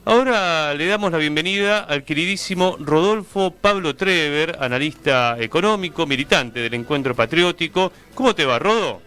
Ahora le damos la bienvenida al queridísimo Rodolfo Pablo Trever, analista económico, militante del Encuentro Patriótico. ¿Cómo te va, Rodo?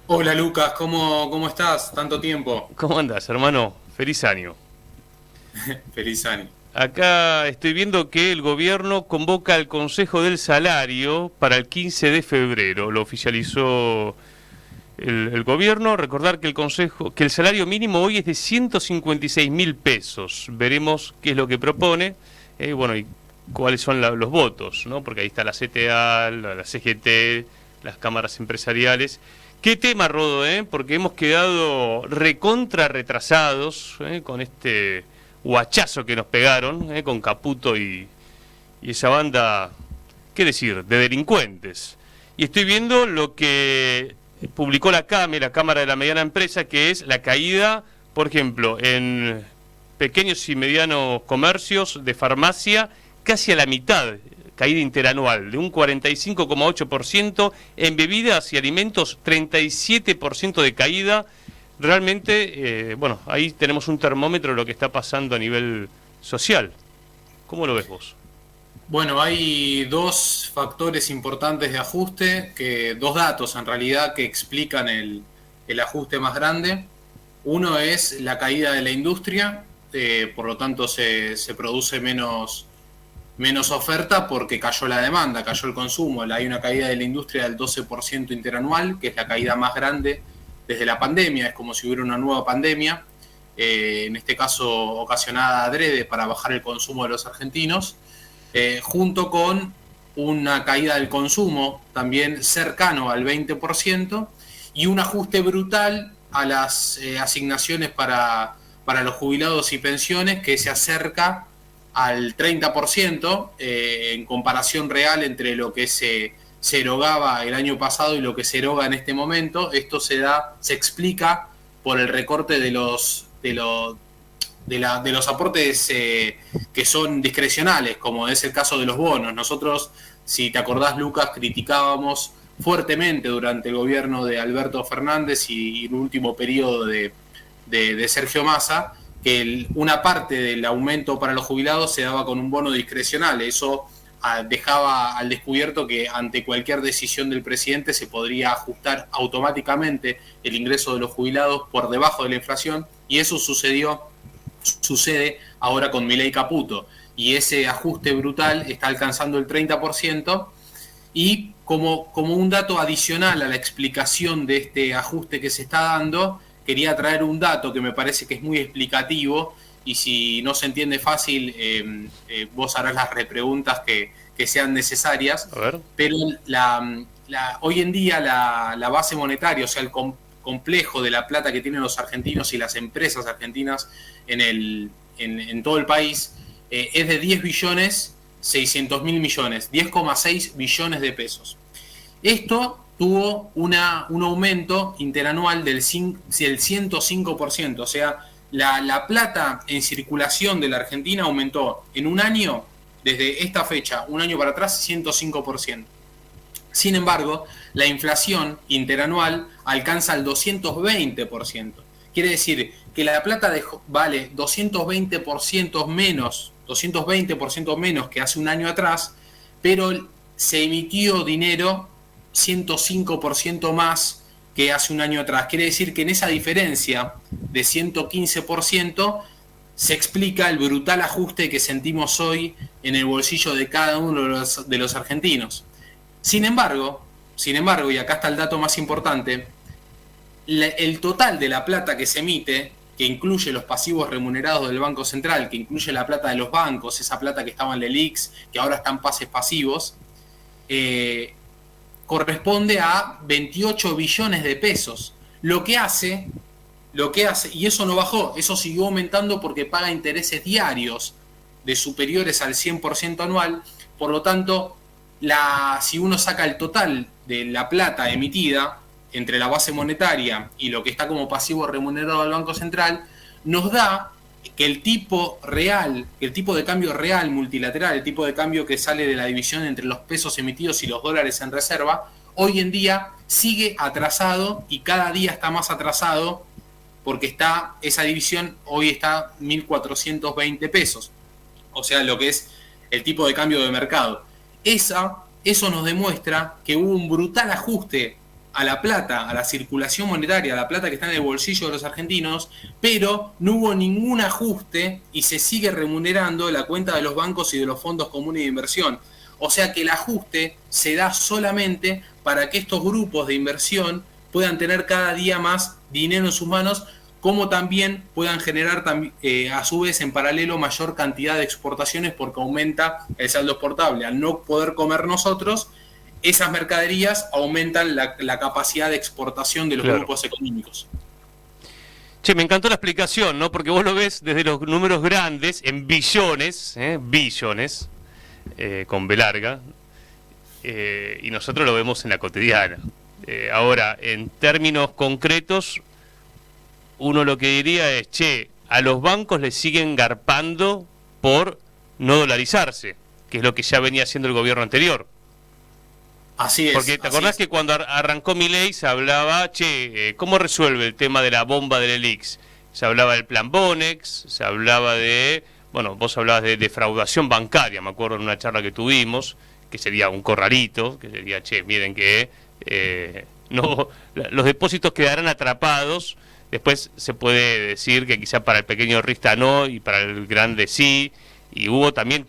Hola Lucas, ¿cómo estás? Tanto tiempo. ¿Cómo andás, hermano? Feliz año. Feliz año. Acá estoy viendo que el gobierno convoca al Consejo del Salario para el 15 de febrero. Lo oficializó el gobierno. Recordar que el salario mínimo hoy es de 156.000 pesos. Veremos qué es lo que propone, bueno, y cuáles son los votos, ¿no? Porque ahí está la CTA, la CGT, las cámaras empresariales. ¿Qué tema, Rodo, Porque hemos quedado recontra retrasados, con este guachazo que nos pegaron, con Caputo y esa banda, ¿qué decir?, de delincuentes. Y estoy viendo lo que publicó la Cámara de la Mediana Empresa, que es la caída, por ejemplo, en pequeños y medianos comercios de farmacia, casi a la mitad, caída interanual, de un 45,8%, en bebidas y alimentos 37% de caída. Realmente, bueno, ahí tenemos un termómetro de lo que está pasando a nivel social. ¿Cómo lo ves vos? Bueno, hay dos factores importantes de ajuste, dos datos en realidad que explican el ajuste más grande. Uno es la caída de la industria, por lo tanto se produce menos oferta porque cayó la demanda, cayó el consumo. Hay una caída de la industria del 12% interanual, que es la caída más grande desde la pandemia. Es como si hubiera una nueva pandemia, en este caso ocasionada adrede para bajar el consumo de los argentinos, junto con una caída del consumo también cercano al 20% y un ajuste brutal a las asignaciones para los jubilados y pensiones que se acerca al 30%, en comparación real entre lo que se erogaba el año pasado y lo que se eroga en este momento. Esto se explica por el recorte de los aportes que son discrecionales, como es el caso de los bonos. Nosotros, si te acordás, Lucas, criticábamos fuertemente durante el gobierno de Alberto Fernández y el último periodo de Sergio Massa, que una parte del aumento para los jubilados se daba con un bono discrecional. Eso dejaba al descubierto que ante cualquier decisión del presidente se podría ajustar automáticamente el ingreso de los jubilados por debajo de la inflación, y eso sucede ahora con Milei Caputo, y ese ajuste brutal está alcanzando el 30%. Y como un dato adicional a la explicación de este ajuste que se está dando, quería traer un dato que me parece que es muy explicativo, y si no se entiende fácil, vos harás las repreguntas que sean necesarias. A ver. Pero hoy en día la base monetaria, o sea, el complejo de la plata que tienen los argentinos y las empresas argentinas en todo el país, es de 10.600.000.000.000, 10,6 billones de pesos. Esto tuvo un aumento interanual del 105%, o sea, la plata en circulación de la Argentina aumentó en un año, desde esta fecha, un año para atrás, 105%. Sin embargo, la inflación interanual alcanza el 220%. Quiere decir que la plata vale 220% menos que hace un año atrás, pero se emitió dinero 105% más que hace un año atrás. Quiere decir que en esa diferencia de 115% se explica el brutal ajuste que sentimos hoy en el bolsillo de cada uno de los argentinos. Sin embargo, y acá está el dato más importante, el total de la plata que se emite, que incluye los pasivos remunerados del Banco Central, que incluye la plata de los bancos, esa plata que estaba en el LELIQs, que ahora está en pases pasivos, corresponde a 28 billones de pesos. Lo que hace, y eso no bajó, eso siguió aumentando porque paga intereses diarios de superiores al 100% anual. Por lo tanto, si uno saca el total de la plata emitida entre la base monetaria y lo que está como pasivo remunerado del Banco Central, nos da que el tipo de cambio real multilateral, el tipo de cambio que sale de la división entre los pesos emitidos y los dólares en reserva, hoy en día sigue atrasado, y cada día está más atrasado, porque esa división hoy está 1.420 pesos, o sea, lo que es el tipo de cambio de mercado. Eso nos demuestra que hubo un brutal ajuste a la plata, a la circulación monetaria, a la plata que está en el bolsillo de los argentinos, pero no hubo ningún ajuste y se sigue remunerando la cuenta de los bancos y de los fondos comunes de inversión. O sea que el ajuste se da solamente para que estos grupos de inversión puedan tener cada día más dinero en sus manos, como también puedan generar a su vez en paralelo mayor cantidad de exportaciones porque aumenta el saldo exportable. Al no poder comer nosotros, esas mercaderías aumentan la capacidad de exportación de los grupos económicos. Che, me encantó la explicación, ¿no? Porque vos lo ves desde los números grandes, en billones, billones, con B larga, y nosotros lo vemos en la cotidiana. Ahora, en términos concretos, uno lo que diría es, che, a los bancos les siguen garpando por no dolarizarse, que es lo que ya venía haciendo el gobierno anterior. Así es. Porque te acordás que cuando arrancó Milei se hablaba, che, ¿cómo resuelve el tema de la bomba del ELIX? Se hablaba del plan Bonex, se hablaba de, bueno, vos hablabas de defraudación bancaria, me acuerdo en una charla que tuvimos, que sería un corralito, que sería, che, miren que no, los depósitos quedarán atrapados. Después se puede decir que quizá para el pequeño Rista no y para el grande sí, y hubo también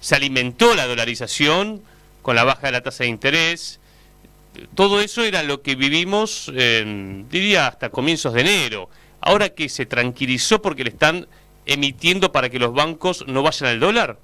se alimentó la dolarización con la baja de la tasa de interés. Todo eso era lo que vivimos, diría, hasta comienzos de enero. Ahora que se tranquilizó porque le están emitiendo para que los bancos no vayan al dólar.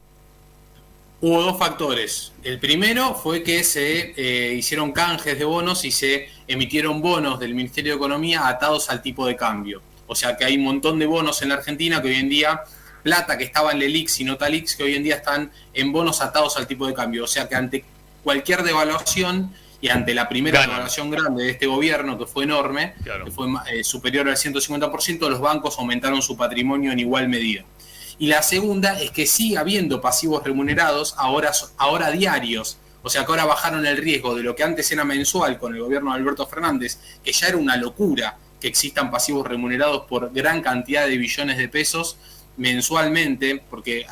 Hubo dos factores. El primero fue que se hicieron canjes de bonos y se emitieron bonos del Ministerio de Economía atados al tipo de cambio. O sea que hay un montón de bonos en la Argentina que hoy en día, plata que estaba en LELIX y no TALIX, que hoy en día están en bonos atados al tipo de cambio. O sea que ante cualquier devaluación y ante la primera devaluación grande de este gobierno, que fue enorme, que fue superior al 150%, los bancos aumentaron su patrimonio en igual medida. Y la segunda es que sigue habiendo pasivos remunerados, ahora diarios. O sea que ahora bajaron el riesgo de lo que antes era mensual con el gobierno de Alberto Fernández, que ya era una locura que existan pasivos remunerados por gran cantidad de billones de pesos mensualmente, porque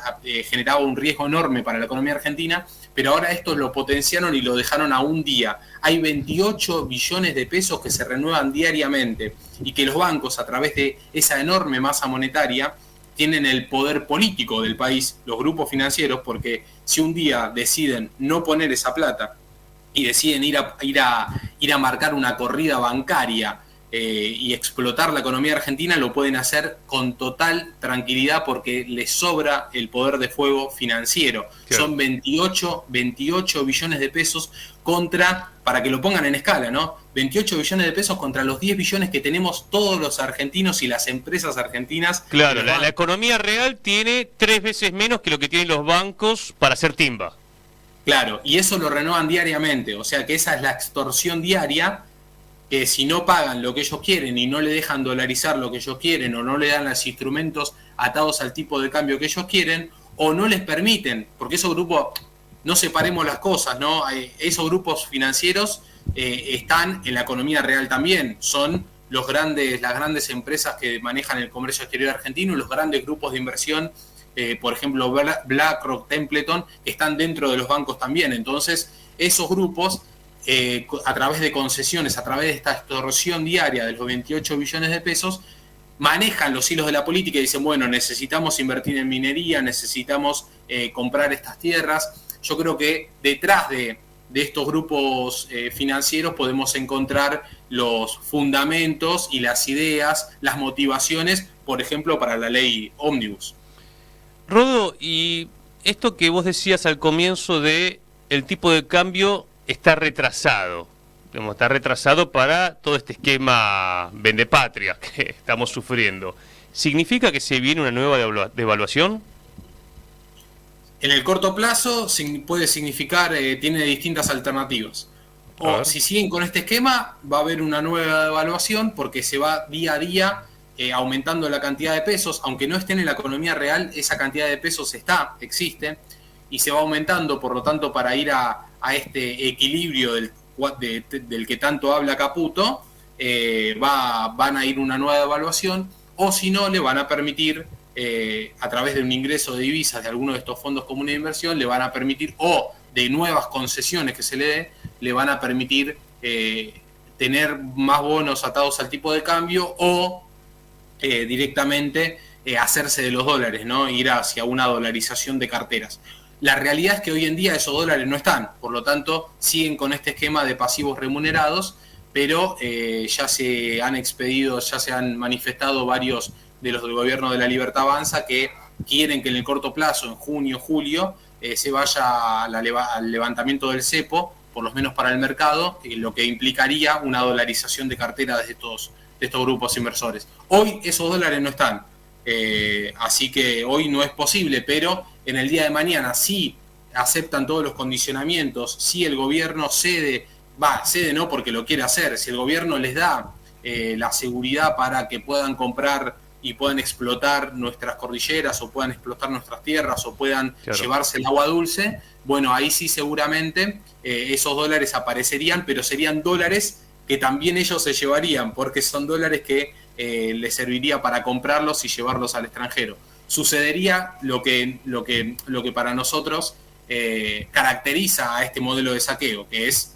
generaba un riesgo enorme para la economía argentina, pero ahora estos lo potenciaron y lo dejaron a un día. Hay 28 billones de pesos que se renuevan diariamente y que los bancos, a través de esa enorme masa monetaria, tienen el poder político del país, los grupos financieros, porque si un día deciden no poner esa plata y deciden ir a marcar una corrida bancaria y explotar la economía argentina, lo pueden hacer con total tranquilidad porque les sobra el poder de fuego financiero. Claro. Son 28 billones de pesos contra, para que lo pongan en escala, ¿no? 28 billones de pesos contra los 10 billones que tenemos todos los argentinos y las empresas argentinas. Claro, la economía real tiene 3 veces menos que lo que tienen los bancos para hacer timba. Claro, y eso lo renuevan diariamente, o sea que esa es la extorsión diaria, que si no pagan lo que ellos quieren y no le dejan dolarizar lo que ellos quieren, o no le dan los instrumentos atados al tipo de cambio que ellos quieren, o no les permiten, porque esos grupos, no separemos las cosas, ¿no? Esos grupos financieros están en la economía real también, son las grandes empresas que manejan el comercio exterior argentino, los grandes grupos de inversión, por ejemplo BlackRock, Templeton, que están dentro de los bancos también. Entonces esos grupos, a través de concesiones, a través de esta extorsión diaria de los 28 billones de pesos, manejan los hilos de la política y dicen, bueno, necesitamos invertir en minería, necesitamos comprar estas tierras. Yo creo que detrás de estos grupos financieros podemos encontrar los fundamentos y las ideas, las motivaciones, por ejemplo, para la ley Ómnibus. Rodo, y esto que vos decías al comienzo de el tipo de cambio está retrasado, digamos, está retrasado para todo este esquema vendepatria que estamos sufriendo. ¿Significa que se viene una nueva devaluación? En el corto plazo puede significar, tiene distintas alternativas. O si siguen con este esquema, va a haber una nueva devaluación porque se va día a día aumentando la cantidad de pesos, aunque no estén en la economía real, esa cantidad de pesos existe, y se va aumentando, por lo tanto, para ir a este equilibrio del que tanto habla Caputo, van a ir una nueva evaluación, o si no, le van a permitir, a través de un ingreso de divisas de alguno de estos fondos comunes de inversión, le van a permitir, o de nuevas concesiones que se le dé, le van a permitir tener más bonos atados al tipo de cambio, o directamente hacerse de los dólares, ¿no? Ir hacia una dolarización de carteras. La realidad es que hoy en día esos dólares no están, por lo tanto siguen con este esquema de pasivos remunerados, pero ya se han expedido, ya se han manifestado varios de los del gobierno de la Libertad Avanza que quieren que en el corto plazo, en junio, julio, se vaya al levantamiento del cepo, por lo menos para el mercado, lo que implicaría una dolarización de cartera de estos grupos inversores. Hoy esos dólares no están, así que hoy no es posible, pero en el día de mañana sí aceptan todos los condicionamientos, si el gobierno cede no porque lo quiere hacer, si el gobierno les da la seguridad para que puedan comprar y puedan explotar nuestras cordilleras, o puedan explotar nuestras tierras, o puedan llevarse el agua dulce, bueno, ahí sí seguramente esos dólares aparecerían, pero serían dólares que también ellos se llevarían, porque son dólares que les serviría para comprarlos y llevarlos al extranjero. Sucedería lo que para nosotros caracteriza a este modelo de saqueo, que es: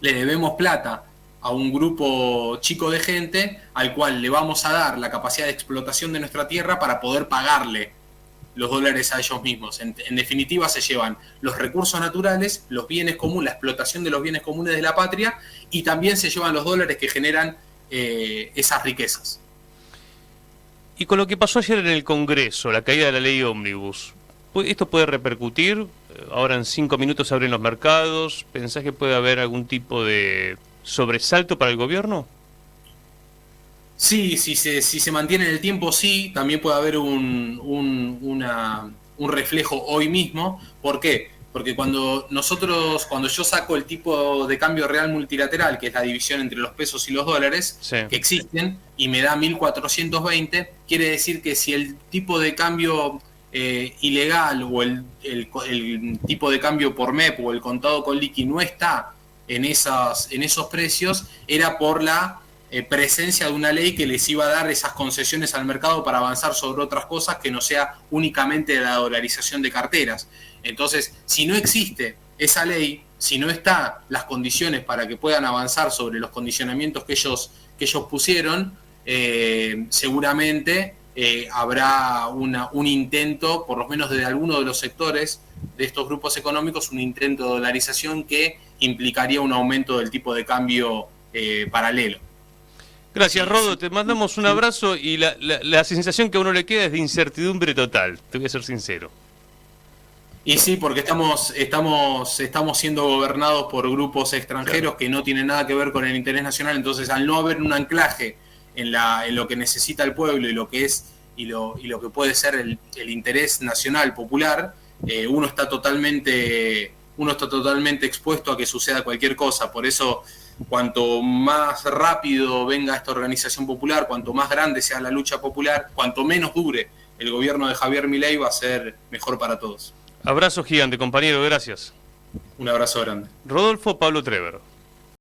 le debemos plata a un grupo chico de gente al cual le vamos a dar la capacidad de explotación de nuestra tierra para poder pagarle los dólares a ellos mismos. En definitiva, se llevan los recursos naturales, los bienes comunes, la explotación de los bienes comunes de la patria, y también se llevan los dólares que generan esas riquezas. Y con lo que pasó ayer en el Congreso, la caída de la ley Ómnibus, ¿esto puede repercutir? Ahora en 5 minutos se abren los mercados. ¿Pensás que puede haber algún tipo de sobresalto para el gobierno? Sí, si se mantiene en el tiempo, sí. También puede haber un reflejo hoy mismo. ¿Por qué? Porque cuando yo saco el tipo de cambio real multilateral, que es la división entre los pesos y los dólares, sí, que existen, y me da 1420, quiere decir que si el tipo de cambio ilegal, o el tipo de cambio por MEP, o el contado con liqui, no está en esos precios, era por la presencia de una ley que les iba a dar esas concesiones al mercado para avanzar sobre otras cosas que no sea únicamente la dolarización de carteras. Entonces, si no existe esa ley, si no están las condiciones para que puedan avanzar sobre los condicionamientos que ellos pusieron, seguramente habrá un intento, por lo menos de alguno de los sectores de estos grupos económicos, un intento de dolarización que implicaría un aumento del tipo de cambio paralelo. Gracias, Rodo, te mandamos un abrazo, y la sensación que a uno le queda es de incertidumbre total, te voy a ser sincero. Y sí, porque estamos siendo gobernados por grupos extranjeros, claro, que no tienen nada que ver con el interés nacional. Entonces, al no haber un anclaje en lo que necesita el pueblo y lo que es y lo que puede ser el interés nacional popular, uno está totalmente expuesto a que suceda cualquier cosa. Por eso, cuanto más rápido venga esta organización popular, cuanto más grande sea la lucha popular, cuanto menos dure el gobierno de Javier Milei, va a ser mejor para todos. Abrazo gigante, compañero, gracias. Un abrazo grande. Rodolfo Pablo Trébero.